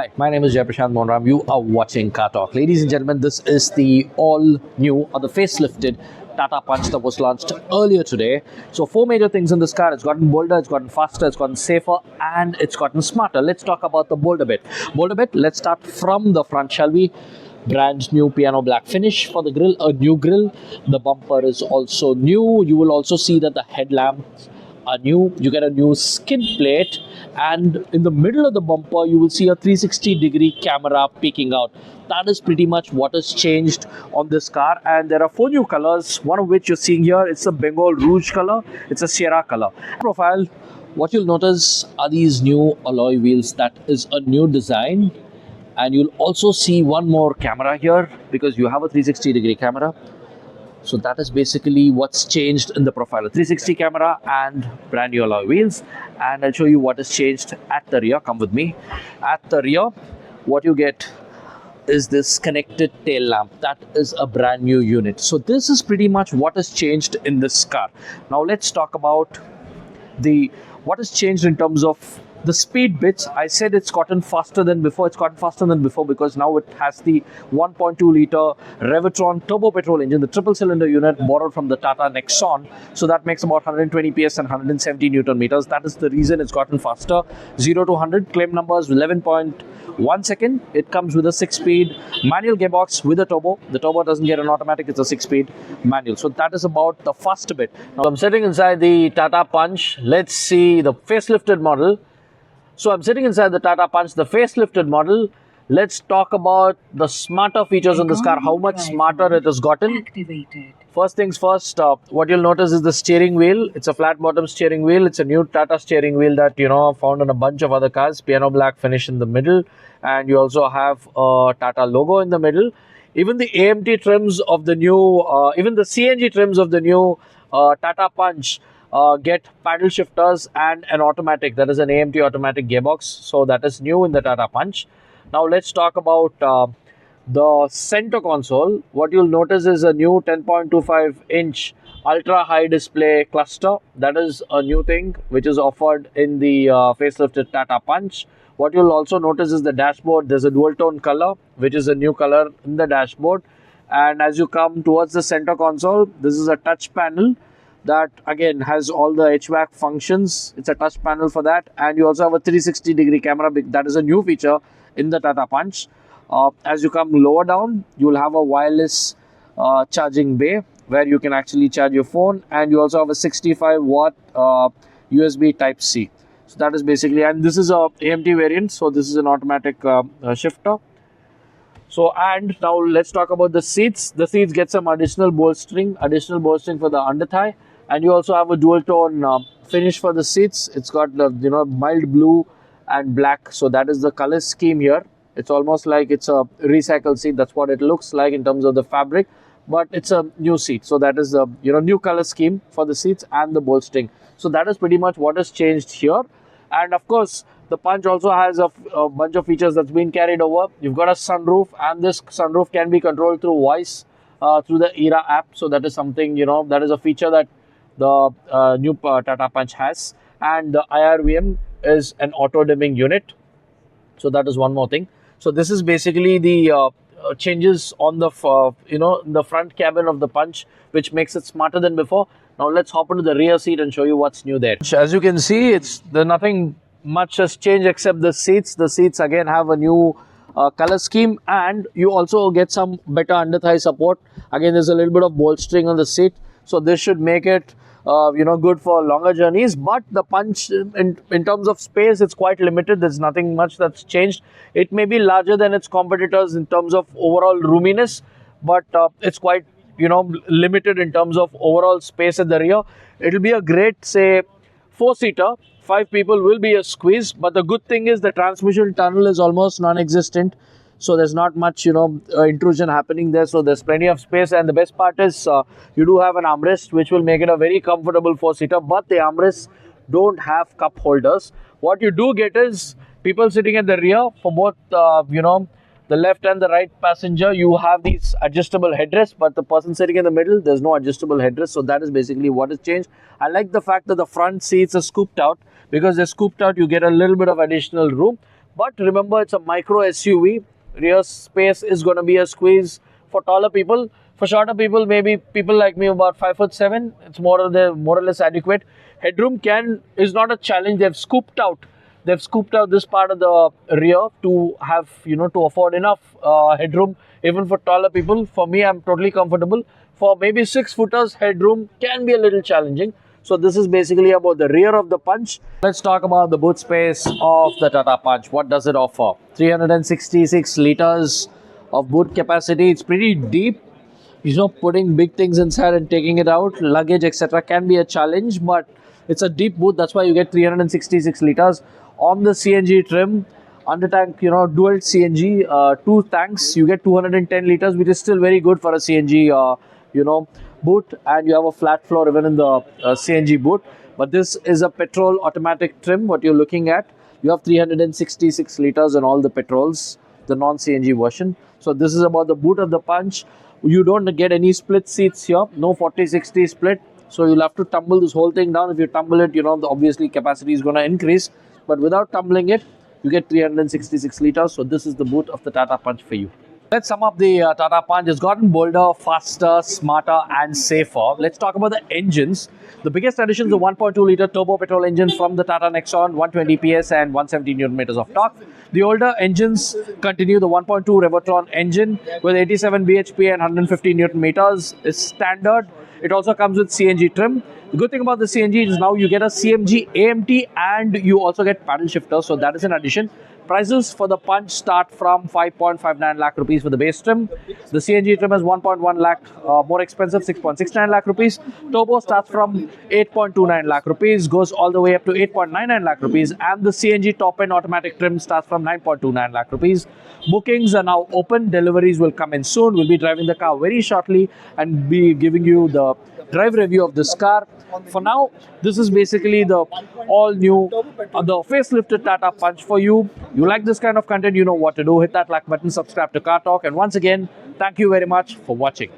Hi, my name is Jaiprashant Monram. You are watching Car Talk. Ladies and gentlemen, this is the all-new or the facelifted Tata Punch that was launched earlier today. So 4 major things in this car. It's gotten bolder, it's gotten faster, it's gotten safer, and it's gotten smarter. Let's talk about the bolder bit. Let's start from the front, shall we? Brand new piano black finish for the grille, a new grille. The bumper is also new. You will also see that the headlamps are new. You get a new skin plate, and in the middle of the bumper you will see a 360-degree camera peeking out. That is pretty much what has changed on this car, and there are 4 new colors, one of which you're seeing here. It's a Bengal Rouge color, it's a Sierra color. Profile, what you'll notice are these new alloy wheels. That is a new design, and you'll also see one more camera here because you have a 360-degree camera. So that is basically what's changed in the profile. A 360 camera and brand new alloy wheels. And I'll show you what has changed at the rear. Come with me. At the rear, what you get is this connected tail lamp. That is a brand new unit. So this is pretty much what has changed in this car. Now let's talk about what has changed in terms of the speed bits. I said it's gotten faster than before. It's gotten faster than before because now it has the 1.2 litre Revitron turbo petrol engine, the triple cylinder unit borrowed from the Tata Nexon. So that makes about 120 PS and 170 Newton meters. That is the reason it's gotten faster. 0 to 100, claim numbers 11.1 second. It comes with a 6-speed manual gearbox with a turbo. The turbo doesn't get an automatic, it's a 6-speed manual. So that is about the faster bit. Now I'm sitting inside the Tata Punch. Let's see the facelifted model. So I'm sitting inside the Tata Punch, the facelifted model. Let's talk about the smarter features in this car, how much smarter it has gotten. First things first, what you'll notice is the steering wheel. It's a flat bottom steering wheel. It's a new Tata steering wheel that found in a bunch of other cars. Piano black finish in the middle, and you also have a Tata logo in the middle. Even the AMT trims of the new, even the CNG trims of the new Tata Punch get paddle shifters and an automatic, that is an AMT automatic gearbox. So that is new in the Tata Punch. Now let's talk about the center console. What you'll notice is a new 10.25 inch ultra high display cluster. That is a new thing which is offered in the facelifted Tata Punch. What you'll also notice is the dashboard. There's a dual tone color which is a new color in the dashboard, and as you come towards the center console, this is a touch panel that again has all the HVAC functions. It's a touch panel for that, and you also have a 360-degree camera. That is a new feature in the Tata Punch. As you come lower down, you will have a wireless charging bay where you can actually charge your phone, and you also have a 65-watt USB Type-C. So that is basically, and this is a AMT variant, so this is an automatic shifter. So, and now let's talk about the seats. The seats get some additional bolstering for the under thigh. And you also have a dual tone finish for the seats. It's got the mild blue and black. So that is the color scheme here. It's almost like it's a recycled seat. That's what it looks like in terms of the fabric. But it's a new seat. So that is the new color scheme for the seats and the bolstering. So that is pretty much what has changed here. And of course, the Punch also has a bunch of features that's been carried over. You've got a sunroof, and this sunroof can be controlled through voice through the ERA app. So that is something, that is a feature that the new Tata Punch has. And the IRVM is an auto dimming unit. So that is one more thing. So this is basically the changes on the the front cabin of the Punch, which makes it smarter than before. Now let's hop into the rear seat and show you what's new there. As you can see, there's nothing much has changed except the seats. The seats again have a new color scheme, and you also get some better under thigh support. Again, there's a little bit of bolstering on the seat, so this should make it good for longer journeys. But the Punch in terms of space, it's quite limited. There's nothing much that's changed. It may be larger than its competitors in terms of overall roominess, but it's quite limited in terms of overall space at the rear. It'll be a great, say, 4-seater. 5 people will be a squeeze, but the good thing is the transmission tunnel is almost non-existent, so there's not much intrusion happening there. So there's plenty of space, and the best part is you do have an armrest which will make it a very comfortable 4-seater, but the armrests don't have cup holders. What you do get is people sitting at the rear for both the left and the right passenger, you have these adjustable headrests, but the person sitting in the middle, there's no adjustable headrest. So that is basically what has changed. I like the fact that the front seats are scooped out. Because they're scooped out, you get a little bit of additional room. But remember, it's a micro SUV. Rear space is going to be a squeeze for taller people. For shorter people, maybe people like me about 5'7", it's more or less adequate. Headroom is not a challenge. They've scooped out this part of the rear to have, to afford enough headroom even for taller people. For me, I'm totally comfortable. For maybe 6-footers, headroom can be a little challenging. So this is basically about the rear of the Punch. Let's talk about the boot space of the Tata Punch. What does it offer? 366 liters of boot capacity. It's pretty deep. Putting big things inside and taking it out, luggage, etc. can be a challenge, but it's a deep boot. That's why you get 366 liters on the CNG trim. Under tank, dual CNG, 2 tanks. You get 210 liters, which is still very good for a CNG, boot, and you have a flat floor even in the CNG boot. But this is a petrol automatic trim. What you're looking at, you have 366 liters in all the petrols, the non-CNG version. So this is about the boot of the Punch. You don't get any split seats here, no 40-60 split. So you'll have to tumble this whole thing down. If you tumble it, obviously capacity is going to increase. But without tumbling it, you get 366 liters. So this is the boot of the Tata Punch for you. Let's sum up the Tata Punch. It's gotten bolder, faster, smarter and safer. Let's talk about the engines. The biggest addition is the 1.2-litre turbo petrol engine from the Tata Nexon, 120 PS and 170 Nm of torque. The older engines continue. The 1.2 Revoltron engine with 87 bhp and 150 Nm is standard. It also comes with CNG trim. The good thing about the CNG is now you get a CMG AMT and you also get paddle shifter. So that is an addition. Prices for the Punch start from 5.59 lakh rupees for the base trim. The CNG trim is 1.1 lakh, more expensive, 6.69 lakh rupees. Turbo starts from 8.29 lakh rupees, goes all the way up to 8.99 lakh rupees. And the CNG top-end automatic trim starts from 9.29 lakh rupees. Bookings are now open. Deliveries will come in soon. We'll be driving the car very shortly and be giving you the drive review of this car. For now, this is basically the all-new, the facelifted Tata Punch for you. You like this kind of content, you know what to do. Hit that like button, subscribe to Car Talk. And once again, thank you very much for watching.